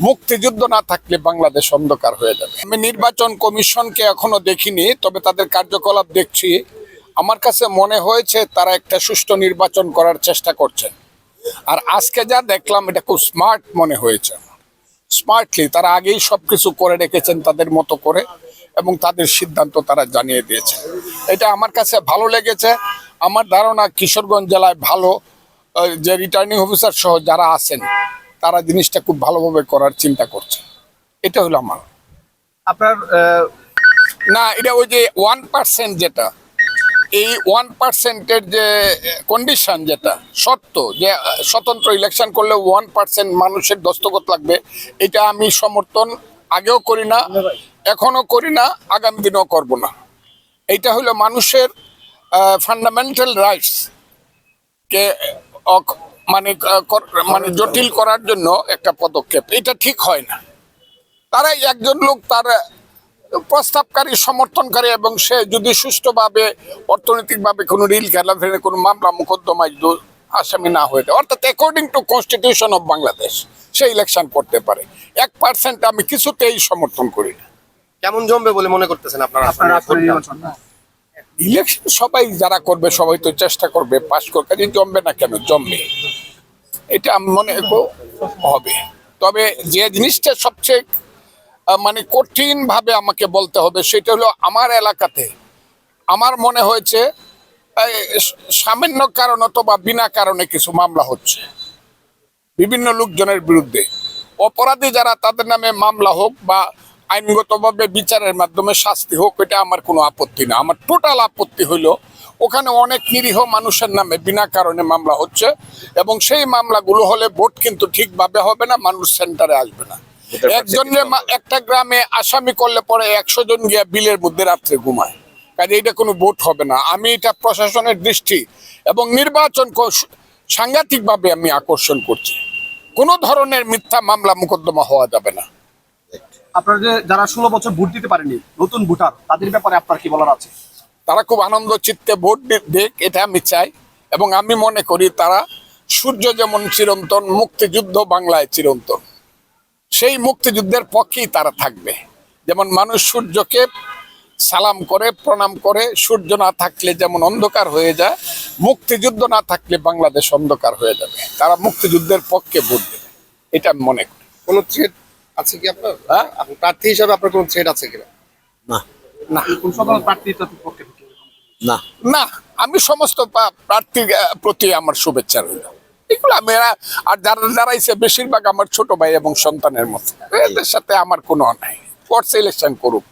মুক্তিযুদ্ধ না থাকলে বাংলাদেশ অন্ধকার হয়ে যাবে। আমি নির্বাচন কমিশনকে এখনো দেখিনি, তবে তাদের কার্যকলাপ দেখছি। আমার কাছে মনে হয়েছে তারা একটা সুষ্ঠু নির্বাচন করার চেষ্টা করছেন। আর আজকে যা দেখলাম এটা খুব স্মার্ট মনে হয়েছে। স্মার্টলি তারা আগেই সবকিছু করে রেখেছেন তাদের মতো করে, এবং তাদের সিদ্ধান্ত তারা জানিয়ে দিয়েছে। এটা আমার কাছে ভালো লেগেছে। আমার ধারণা কিশোরগঞ্জ জেলায় ভালো যে রিটার্নিং অফিসার সহ যারা আছেন তারা জিনিসটা খুব ভালোভাবে করার চিন্তা করছে। এটা হলো আমার আপনার না, এটা ওই যে 1% যেটা, এই 1%-এর যে কন্ডিশন, যেটা সত্য যে স্বতন্ত্র ইলেকশন করলে 1% মানুষের দস্তখত লাগবে, এটা আমি সমর্থন আগেও করি না, এখনো করি না, আগামী দিনেও করব না। এইটা হলো মানুষের ফান্ডামেন্টাল রাইটস কে মানে মানে জটিল করার জন্য একটা পদক্ষেপ। এটা ঠিক হয় না। তারা একজন লোক তার প্রস্তাবকারী, সমর্থনকারী, এবং সে যদি সুষ্ঠুভাবে অর্থনৈতিকভাবে কোনো রিল খেলাফের কোনো মামলা মোকদ্দমায় আসামি না হয়ে যায়, অর্থাৎ according to constitution of Bangladesh, say election করতে পারে। 1% আমি কিছুতেই সমর্থন করি না। কেমন জমবে বলে মনে করতেছেন আপনারা? ইলেকশন সবাই যারা করবে সবাই তো চেষ্টা করবে পাস করতে, জমবে না কেন? জমবে, এটা আমি মনে হবে। তবে যে জিনিসটা সবচেয়ে মানে কঠিন ভাবে আমাকে বলতে হবে সেটা হলো, আমার এলাকাতে আমার মনে হয়েছে সামান্য কারণ অথবা বিনা কারণে কিছু মামলা হচ্ছে বিভিন্ন লোকজনের বিরুদ্ধে। অপরাধী যারা, তাদের নামে মামলা হোক বা আইনগতভাবে বিচারের মাধ্যমে শাস্তি হোক, এটা আমার কোনো আপত্তি না। আমার টোটাল আপত্তি হইলো ওখানে অনেক নিরীহ মানুষের নামে বিনা কারণে মামলা হচ্ছে, এবং সেই মামলাগুলো হলে ভোট কিন্তু ঠিকভাবে হবে না, মানুষ সেন্টারে আসবে না। একজনের একটা গ্রামে আসামি করলে পরে 100 জন গিয়া বিলের মধ্যে রাত্রে ঘুমায়, কাজে এটা কোনো ভোট হবে না। আমি এটা প্রশাসনের দৃষ্টি এবং নির্বাচন সাংঘাতিকভাবে আমি আকর্ষণ করছি। কোনো ধরনের মিথ্যা মামলা মোকদ্দমা হওয়া যাবে না। আপনারা যে যারা 16 বছর ভোট দিতে পারেনি, নতুন ভোটার, তাদের ব্যাপারে আপনার কি বলার আছে? তারা খুব আনন্দ চিত্তে ভোট দেখ, এটা আমি চাই। এবং আমি মনে করি তারা সূর্য যেমন চিরন্তন, মুক্তিযুদ্ধ বাংলায় চিরন্তন, সেই মুক্তিযুদ্ধের পক্ষেই তারা থাকবে। যেমন মানুষ সূর্যকে সালাম করে, প্রণাম করে, সূর্য না থাকলে যেমন অন্ধকার হয়ে যায়, মুক্তিযুদ্ধ না থাকলে বাংলাদেশ অন্ধকার হয়ে যাবে। তারা মুক্তিযুদ্ধের পক্ষে ভোট দেবে, এটা আমি মনে করি। কোনো থ্রেট আছে কি আপনার? আপনি প্রার্থী হিসাবে আপনার কোনো থ্রেট আছে কিনা? না না, কোন সকল প্রার্থীর পক্ষে? না না, আমি সমস্ত প্রার্থীর প্রতি আমার শুভেচ্ছা রইল। এগুলো আমি, আর যারা দাঁড়াইছে বেশিরভাগ আমার ছোট ভাই এবং সন্তানের মতো, এদের সাথে আমার কোনো নাই। ফোর্স ইলেকশন করুক।